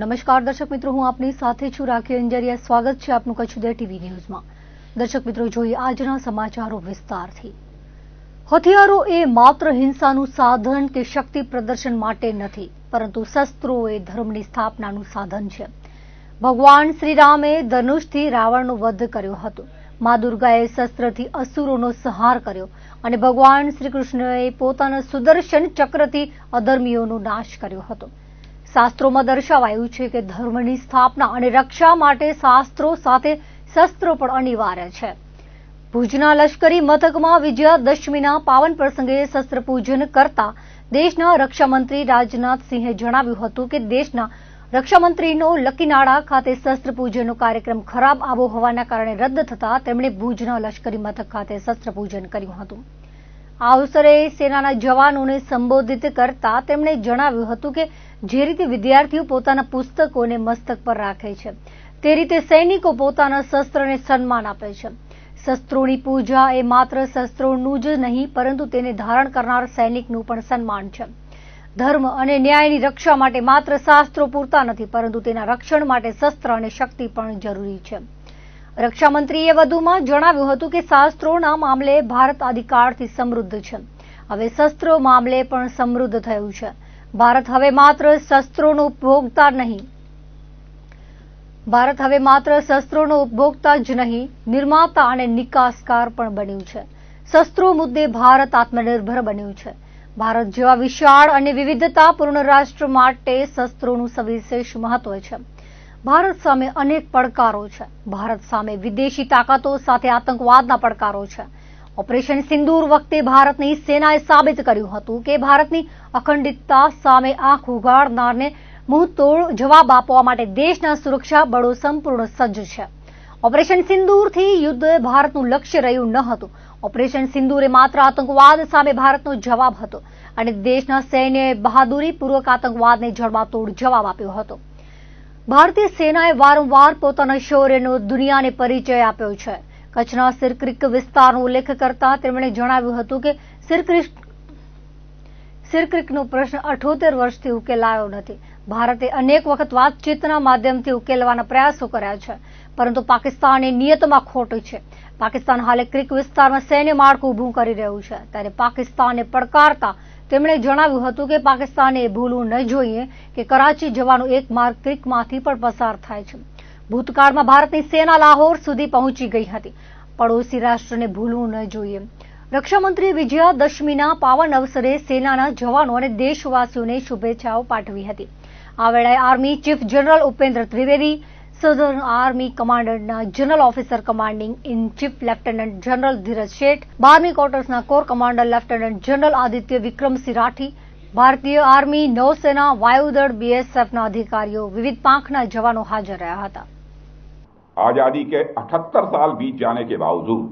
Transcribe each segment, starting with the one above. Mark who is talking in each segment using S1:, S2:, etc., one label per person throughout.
S1: નમસ્કાર દર્શક મિત્રો, હું આપની સાથે છું રાખી અંજારિયા। સ્વાગત છે આપનું કચ્છ ઉદય ટીવી ન્યૂઝમાં। દર્શક મિત્રો, જોઈએ આજના સમાચારો વિસ્તારથી। હથિયારો એ માત્ર હિંસાનું સાધન કે શક્તિ પ્રદર્શન માટે નથી, પરંતુ શસ્ત્રો એ ધર્મની સ્થાપનાનું સાધન છે। ભગવાન શ્રીરામે ધનુષથી રાવણનો વધ કર્યો હતો, મા દુર્ગાએ શસ્ત્રથી અસુરોનો સંહાર કર્યો અને ભગવાન શ્રી કૃષ્ણએ પોતાના સુદર્શન ચક્રથી અધર્મીઓનો નાશ કર્યો હતો। શાસ્ત્રોમાં દર્શાવાયું છે કે ધર્મની સ્થાપના અને રક્ષા માટે શાસ્ત્રો સાથે શસ્ત્રો પણ અનિવાર્ય છે। ભુજના લશ્કરી મથકમાં વિજયાદશમીના પાવન પ્રસંગે શસ્ત્ર પૂજન કરતા દેશના રક્ષામંત્રી રાજનાથસિંહે જણાવ્યું હતું કે દેશના રક્ષામંત્રીનો લકીનાળા ખાતે શસ્ત્ર પૂજનનો કાર્યક્રમ ખરાબ આબોહવાના કારણે રદ થતા તેમણે ભુજના લશ્કરી મથક ખાતે શસ્ત્ર પૂજન કર્યું હતું। આ અવસરે સેનાના જવાનોને સંબોધિત કરતા તેમણે જણાવ્યું હતું કે જે રીતે વિદ્યાર્થીઓ પોતાના પુસ્તકોને મસ્તક પર રાખે છે, તે રીતે સૈનિકો પોતાના શસ્ત્રને સન્માન આપે છે। શસ્ત્રોની પૂજા એ માત્ર શસ્ત્રોનું જ નહીં, પરંતુ તેને ધારણ કરનાર સૈનિકનું પણ સન્માન છે। ધર્મ અને ન્યાયની રક્ષા માટે માત્ર શાસ્ત્રો પૂરતા નથી, પરંતુ તેના રક્ષણ માટે શસ્ત્ર અને શક્તિ પણ જરૂરી છે। રક્ષામંત્રીએ વધુમાં જણાવ્યું હતું કે શાસ્ત્રોના મામલે ભારત આદિકાળથી સમૃદ્ધ છે, હવે શસ્ત્રો મામલે પણ સમૃદ્ધ થયું છે। ભારત હવે માત્ર શસ્ત્રોનો ઉપભોક્તા જ નહીં, નિર્માતા અને નિકાસકાર પણ બન્યું છે। શસ્ત્રો મુદ્દે ભારત આત્મનિર્ભર બન્યું છે। ભારત જેવા વિશાળ અને વિવિધતાપૂર્ણ રાષ્ટ્ર માટે શસ્ત્રોનું સવિશેષ મહત્વ છે। ભારત સામે અનેક પડકારો છે। ભારત સામે વિદેશી તાકાતો સાથે આતંકવાદના પડકારો છે। ઓપરેશન સિંદૂર વખતે ભારતની સેનાએ સાબિત કર્યું હતું કે ભારતની અખંડિતતા સામે આંખ ઉઘાડનારને મુંહતોડ જવાબ આપવા માટે દેશના સુરક્ષા બળો સંપૂર્ણ સજ્જ છે। ઓપરેશન સિંદૂરથી યુદ્ધ ભારતનું લક્ષ્ય રહ્યું ન હતું। ઓપરેશન સિંદૂર એ માત્ર આતંકવાદ સામે ભારતનો જવાબ હતો અને દેશના સૈન્યએ બહાદુરીપૂર્વક આતંકવાદને જડબાતોડ જવાબ આપ્યો હતો। ભારતીય સેનાએ વારંવાર પોતાના શૌર્યનો દુનિયાને પરિચય આપ્યો છે। કચ્છના સિરક્રિક વિસ્તારનો ઉલ્લેખ કરતા તેમણે જણાવ્યું હતું કે સિરક્રિકનો પ્રશ્ન 78 વર્ષથી ઉકેલાયો નથી। ભારતે અનેક વખત વાતચીતના માધ્યમથી ઉકેલવાના પ્રયાસો કર્યા છે, પરંતુ પાકિસ્તાનની નિયતમાં ખોટ છે। પાકિસ્તાન હાલે ક્રિક વિસ્તારમાં સૈન્ય માળખું ઊભું કરી રહ્યું છે, ત્યારે પાકિસ્તાનને પડકારતા તેમણે જણાવ્યું હતું કે પાકિસ્તાને એ ભૂલવું ન જોઈએ કે કરાચી જવાનો એક માર્ગ ક્રિકમાંથી પણ પસાર થાય છે। ભૂતકાળમાં ભારતની સેના લાહોર સુધી પહોંચી ગઈ હતી। પડોશી રાષ્ટ્રને ભૂલવું ન જોઈએ। રક્ષામંત્રી વિજયાદશમીના પાવન અવસરે સેનાના જવાનો અને દેશવાસીઓને શુભેચ્છાઓ પાઠવી હતી। આ વેળાએ army chief general Upendra Trivedi, southern army કમાન્ડરના general officer commanding in chief lieutenant general Dhiraj Sheth, 12મી ક્વાર્ટર્સના corps commander lieutenant general Aditya Vikramsingh Rathi, ભારતીય આર્મી, નૌસેના, વાયુદળ, બીએસએફના અધિકારીઓ, વિવિધ પાંખના જવાનો હાજર રહ્યા હતા।
S2: आजादी के 78 साल बीत जाने के बावजूद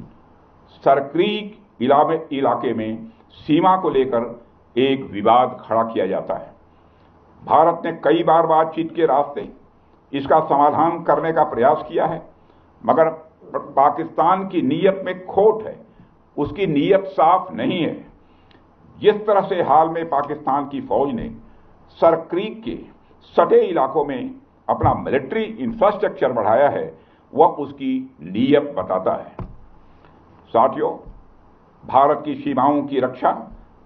S2: सरक्रीक इलाके में सीमा को लेकर एक विवाद खड़ा किया जाता है। भारत ने कई बार बातचीत के रास्ते इसका समाधान करने का प्रयास किया है, मगर पाकिस्तान की नीयत में खोट है, उसकी नीयत साफ नहीं है। जिस तरह से हाल में पाकिस्तान की फौज ने सरक्रीक के सटे इलाकों में अपना मिलिट्री इंफ्रास्ट्रक्चर बढ़ाया है, वह उसकी नीयत बताता है। साथियों, भारत की सीमाओं की रक्षा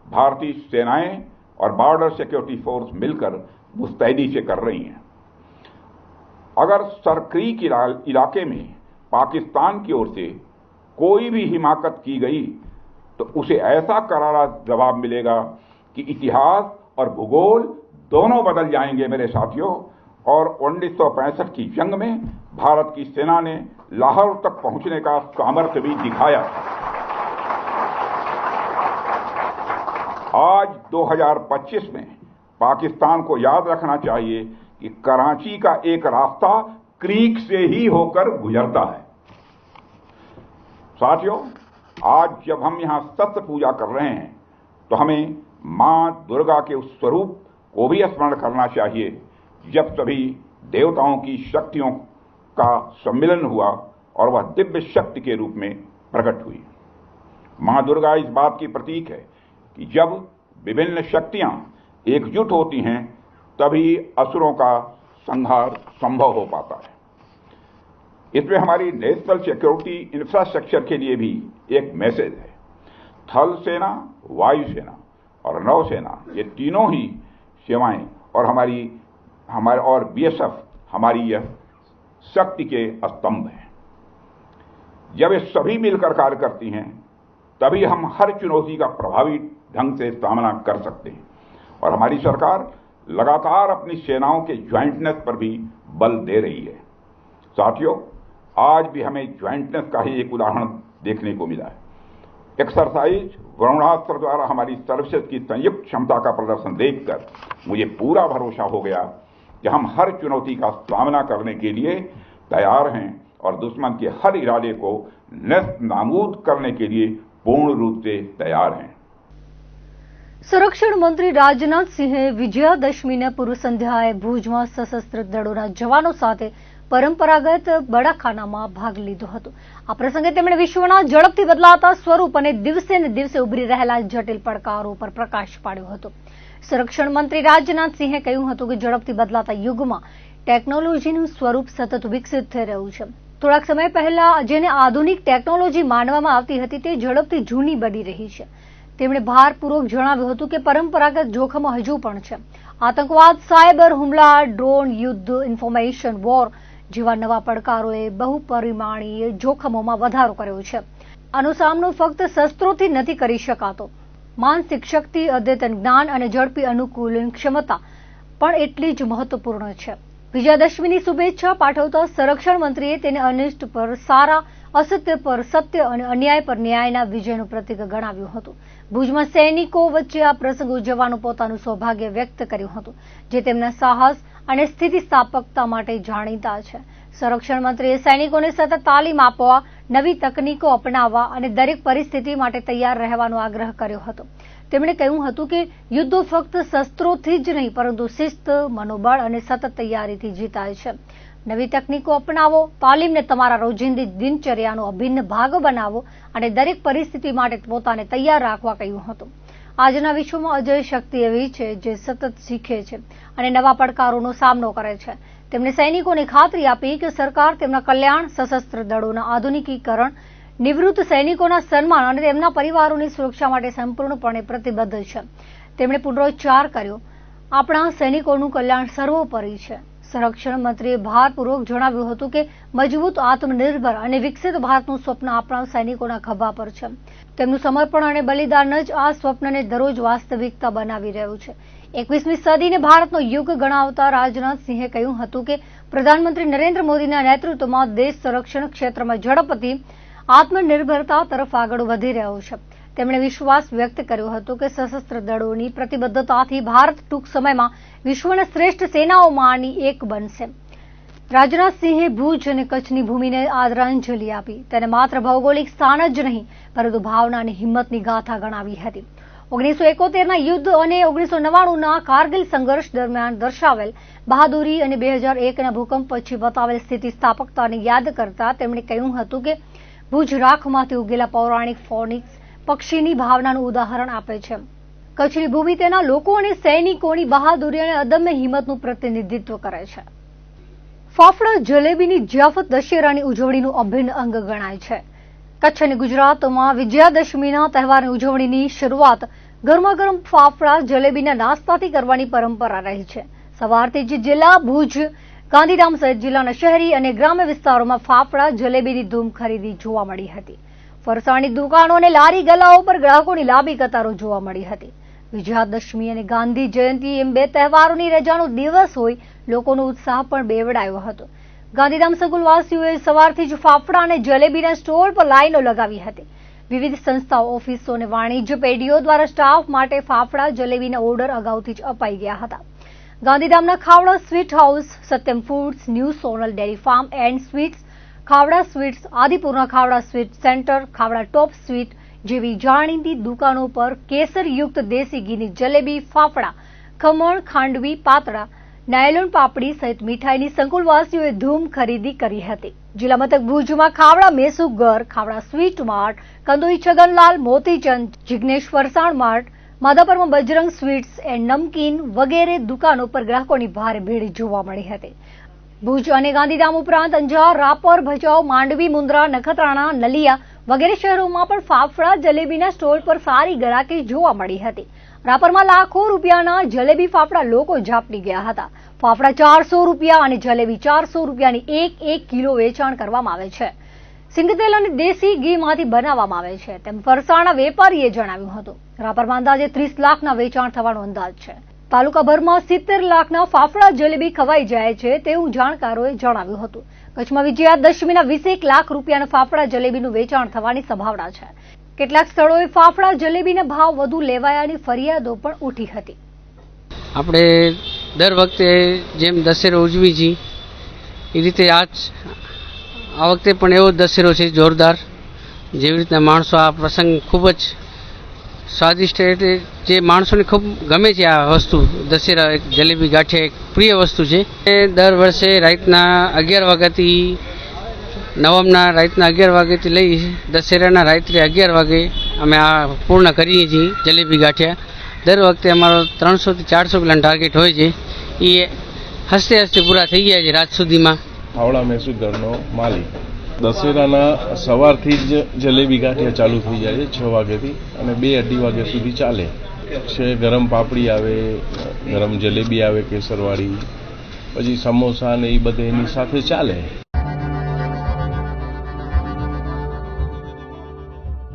S2: भारतीय सेनाएं और बॉर्डर सिक्योरिटी फोर्स मिलकर मुस्तैदी से कर रही हैं। अगर सरक्रीक इलाके में पाकिस्तान की ओर से कोई भी हिमाकत की गई तो उसे ऐसा करारा जवाब मिलेगा कि इतिहास और भूगोल दोनों बदल जाएंगे मेरे साथियों। और 1965 की जंग में भारत की सेना ने लाहौर तक पहुंचने का सामर्थ्य भी दिखाया। आज 2025 में पाकिस्तान को याद रखना चाहिए कि कराची का एक रास्ता क्रीक से ही होकर गुजरता है। साथियों, आज जब हम यहां शस्त्र पूजा कर रहे हैं तो हमें मां दुर्गा के उस स्वरूप को भी स्मरण करना चाहिए जब सभी देवताओं की शक्तियों का सम्मिलन हुआ और वह दिव्य शक्ति के रूप में प्रकट हुई। मां दुर्गा इस बात की प्रतीक है कि जब विभिन्न शक्तियां एकजुट होती हैं तभी असुरों का संहार संभव हो पाता है। इसमें हमारी नेशनल सिक्योरिटी इंफ्रास्ट्रक्चर के लिए भी एक मैसेज है। थल सेना, वायुसेना और नौसेना, ये तीनों ही सेवाएं और हमारे बीएसएफ हमारी यह शक्ति के स्तंभ हैं। जब ये सभी मिलकर कार्य करती हैं, तभी हम हर चुनौती का प्रभावी ढंग से सामना कर सकते हैं। और हमारी सरकार लगातार अपनी सेनाओं के ज्वाइंटनेस पर भी बल दे रही है। साथियों, आज भी हमें ज्वाइंटनेस का ही एक उदाहरण देखने को मिला है। एक्सरसाइज वरुणास्त्र द्वारा हमारी सर्विसेज की संयुक्त क्षमता का प्रदर्शन देखकर मुझे पूरा भरोसा हो गया कि हम हर चुनौती का सामना करने के लिए तैयार हैं और दुश्मन के हर इरादे को नेस्तनाबूद करने के लिए पूर्ण रूप से तैयार हैं।
S1: સંરક્ષણ મંત્રી રાજનાથ સિંહે વિજયાદશમીના પૂર્વ સંધ્યાએ ભુજમાં સશસ્ત્ર દળોના જવાનો સાથે પરંપરાગત બડાખાનામાં ભાગ લીધો હતો। આ પ્રસંગે તેમણે વિશ્વના ઝડપથી બદલાતા સ્વરૂપ અને દિવસે ને દિવસે ઉભરી રહેલા જટિલ પડકારો પર પ્રકાશ પાડ્યો હતો। સંરક્ષણ મંત્રી રાજનાથ સિંહે કહ્યું હતું કે ઝડપથી બદલાતા યુગમાં ટેકનોલોજીનું સ્વરૂપ સતત વિકસિત થઈ રહ્યું છે। થોડાક સમય પહેલા જેને આધુનિક ટેકનોલોજી માનવામાં આવતી હતી તે ઝડપથી જૂની બની રહી છે। તેમણે ભારપૂર્વક જણાવ્યું હતું કે પરંપરાગત જોખમો હજુ પણ છે। આતંકવાદ, સાયબર હુમલા, ડ્રોન યુદ્ધ, ઇન્ફોર્મેશન વોર જેવા નવા પડકારોએ બહુપરિમાણીય જોખમોમાં વધારો કર્યો છે। આનો સામનો ફક્ત શસ્ત્રોથી નથી કરી શકાતો। માનસિક શક્તિ, અદ્યતન જ્ઞાન અને ઝડપી અનુકૂલન ક્ષમતા પણ એટલી જ મહત્વપૂર્ણ છે। વિજયાદશમીની શુભેચ્છા પાઠવતા સંરક્ષણ મંત્રીએ તેને અનિષ્ટ પર સારા, અસત્ય પર સત્ય અને અન્યાય પર ન્યાયના વિજયનું પ્રતીક ગણાવ્યું હતું। ભુજમાં સૈનિકો વચ્ચે આ પ્રસંગ ઉજવવાનું પોતાનું સૌભાગ્ય વ્યક્ત કર્યું હતું, જે તેમના સાહસ અને સ્થિતિસ્થાપકતા માટે જાણીતા છે। સંરક્ષણ મંત્રીએ સૈનિકોને સતત તાલીમ આપવા, નવી તકનીકો અપનાવવા અને દરેક પરિસ્થિતિ માટે તૈયાર રહેવાનો આગ્રહ કર્યો હતો। તેમણે કહ્યું હતું કે યુદ્ધો ફક્ત શસ્ત્રોથી જ નહીં પરંતુ શિસ્ત, મનોબળ અને સતત તૈયારીથી જીતાય છે। નવી તકનીકો અપનાવો, તાલીમને તમારા રોજિંદી દિનચર્યાનો અભિન્ન ભાગ બનાવો અને દરેક પરિસ્થિતિ માટે પોતાને તૈયાર રાખવા કહ્યું હતું। આજના વિશ્વમાં અજય શક્તિ એવી છે જે સતત શીખે છે અને નવા પડકારોનો સામનો કરે છે। તેમણે સૈનિકોને ખાતરી આપી કે સરકાર તેમના કલ્યાણ, સશસ્ત્ર દળોના આધુનિકીકરણ, નિવૃત્ત સૈનિકોના સન્માન અને તેમના પરિવારોની સુરક્ષા માટે સંપૂર્ણપણે પ્રતિબદ્ધ છે। તેમણે પુનરોચ્ચાર કર્યો, આપણા સૈનિકોનું કલ્યાણ સર્વોપરી છે। સંરક્ષણ મંત્રીએ ભારપૂર્વક જણાવ્યું હતું કે મજબૂત, આત્મનિર્ભર અને વિકસિત ભારતનું સ્વપ્ન આપણા સૈનિકોના ખભા પર છે। તેમનું સમર્પણ અને બલિદાન જ આ સ્વપ્નને દરરોજ વાસ્તવિકતા બનાવી રહ્યું છે। 21મી સદીને ભારતનો યુગ ગણાવતા રાજનાથ સિંહે કહ્યું હતું કે પ્રધાનમંત્રી નરેન્દ્ર મોદીના નેતૃત્વમાં દેશ સંરક્ષણ ક્ષેત્રમાં ઝડપથી આત્મનિર્ભરતા તરફ આગળ વધી રહ્યો છે। તેમણે વિશ્વાસ વ્યક્ત કર્યો હતો કે સશસ્ત્ર દળોની પ્રતિબદ્ધતાથી ભારત ટૂંક સમયમાં વિશ્વના શ્રેષ્ઠ સેનાઓમાંની એક બનશે। રાજનાથ સિંહે ભુજ અને કચ્છની ભૂમિને આદરાંજલિ આપી, તેને માત્ર ભૌગોલિક સ્થાન જ નહીં પરંતુ ભાવના અને હિંમતની ગાથા ગણાવી હતી। 1971ના યુદ્ધ અને 1999ના કારગિલ સંઘર્ષ દરમિયાન દર્શાવેલ બહાદુરી અને 2001ના ભૂકંપ પછી બતાવેલ સ્થિતિસ્થાપકતાને યાદ કરતા તેમણે કહ્યું હતું કે ભુજ રાખમાંથી ઉગેલા પૌરાણિક ફોનિક્સ પક્ષીની ભાવનાનું ઉદાહરણ આપે છે। કચ્છની ભૂમિ તેના લોકો અને સૈનિકોની બહાદુરી અને અદમ્ય હિંમતનું પ્રતિનિધિત્વ કરે છે। ફાફડા જલેબીની જિયાફત દશેરાની ઉજવણીનું અભિન્ન અંગ ગણાય છે। કચ્છ અને ગુજરાતમાં વિજયાદશમીના તહેવારની ઉજવણીની શરૂઆત ગરમાગરમ ફાફડા જલેબીના નાસ્તાથી કરવાની પરંપરા રહી છે। સવારથી જ જિલ્લા ભુજ, ગાંધીધામ સહિત જિલ્લાના શહેરી અને ગ્રામ્ય વિસ્તારોમાં ફાફડા જલેબીની ધૂમ ખરીદી જોવા મળી હતી। ફરસાણની દુકાનો અને લારી ગલ્લાઓ પર ગ્રાહકોની લાંબી કતારો જોવા મળી હતી। વિજયાદશમી અને ગાંધી જયંતિ એમ બે તહેવારોની રજાનો દિવસ હોય લોકોનો ઉત્સાહ પણ બેવડાયો હતો। ગાંધીધામ સંકુલવાસીઓએ સવારથી જ ફાફડા અને જલેબીના સ્ટોલ પર લાઈનો લગાવી હતી। વિવિધ સંસ્થાઓ, ઓફિસો અને વાણિજ્ય પેઢીઓ દ્વારા સ્ટાફ માટે ફાફડા જલેબીના ઓર્ડર અગાઉથી જ અપાઈ ગયા હતા। ગાંધીધામના Khavda sweet house, Satyam foods, new Sonal dairy farm and sweets, Khavda sweets, આદિપુરના Khavda sweet centre, Khavda top sweet જેવી જાણીતી દુકાનો પર કેસરયુક્ત દેશી ઘીની જલેબી, ફાફડા, ખમણ, ખાંડવી, પાતળા, નાયલોન પાપડી સહિત મીઠાઈની સંકુલવાસીઓએ ધૂમ ખરીદી કરી હતી। જિલ્લા મથક ભુજમાં ખાવડા મેસુગર, ખાવડા સ્વીટ માર્ટ, કંદોઈ છગનલાલ, મોતીચંદ, જિગ્નેશ ફરસાણ માર્ટ, માધાપરમાં બજરંગ સ્વીટ્સ એન્ડ નમકીન વગેરે દુકાનો પર ગ્રાહકોની ભારે ભીડ જોવા મળી હતી. ભુજ અને ગાંધીધામ ઉપરાંત અંજાર, રાપર, ભચાઉ, માંડવી, મુન્દ્રા, નખત્રાણા, નલિયા વગેરે શહેરોમાં પણ ફાફડા જલેબીના સ્ટોલ પર સારી ગરાકી જોવા મળી હતી. રાપરમાં લાખો રૂપિયાના જલેબી ફાફડા લોકો ઝાપટી ગયા હતા. ફાફડા 400 રૂપિયા અને જલેબી 400 રૂપિયાની એક કિલો વેચાણ કરવામાં આવે છે. સિંગતેલ અને દેશી ઘીમાંથી બનાવવામાં આવે છે તેમ ફરસાણના વેપારીએ જણાવ્યું હતું. રાપરમાં અંદાજે 30 લાખના વેચાણ થવાનો અંદાજ છે. તાલુકાભરમાં 70 લાખના ફાફડા જલેબી ખવાઈ જાય છે તેવું જાણકારોએ જણાવ્યું હતું. કચ્છમાં વિજયાદશમીના 21 લાખ રૂપિયાના ફાફડા જલેબીનું વેચાણ થવાની સંભાવના છે. કેટલાક સ્થળોએ ફાફડા જલેબીના ભાવ વધુ લેવાયાની ફરિયાદો પણ ઉઠી હતી.
S3: આપણે દર વખતે જેમ દશેરો ઉજવી છીએ એ રીતે આ વખતે પણ એવો દશેરો છે જોરદાર. જેવી રીતના માણસો આ પ્રસંગ ખૂબ જ સ્વાદિષ્ટ, એટલે જે માણસોને ખૂબ ગમે છે આ વસ્તુ. દશેરા એક જલેબી ગાંઠિયા એક પ્રિય વસ્તુ છે. દર વર્ષે રાતના 11 વાગ્યાથી નવમના રાતના 11 વાગ્યાથી લઈ દશેરાના રાત્રે 11 વાગે અમે આ પૂર્ણ કરીએ છીએ જલેબી ગાંઠિયા. દર વખતે અમારો 300 થી 400 કિલોનો ટાર્ગેટ હોય છે. એ હસતે હસતે પૂરા થઈ ગયા છે રાત સુધીમાં.
S4: હાવડા મેસુદરનો માલિક. દશેરાના સવારથી જ જલેબી ગાંઠિયા ચાલુ થઈ જાય છે 6 વાગ્યાથી અને 2-2:30 વાગ્યા સુધી ચાલે છે. ગરમ પાપડી આવે, ગરમ જલેબી આવે કેસરવાળી, પછી સમોસા ને એ બધે એની સાથે ચાલે.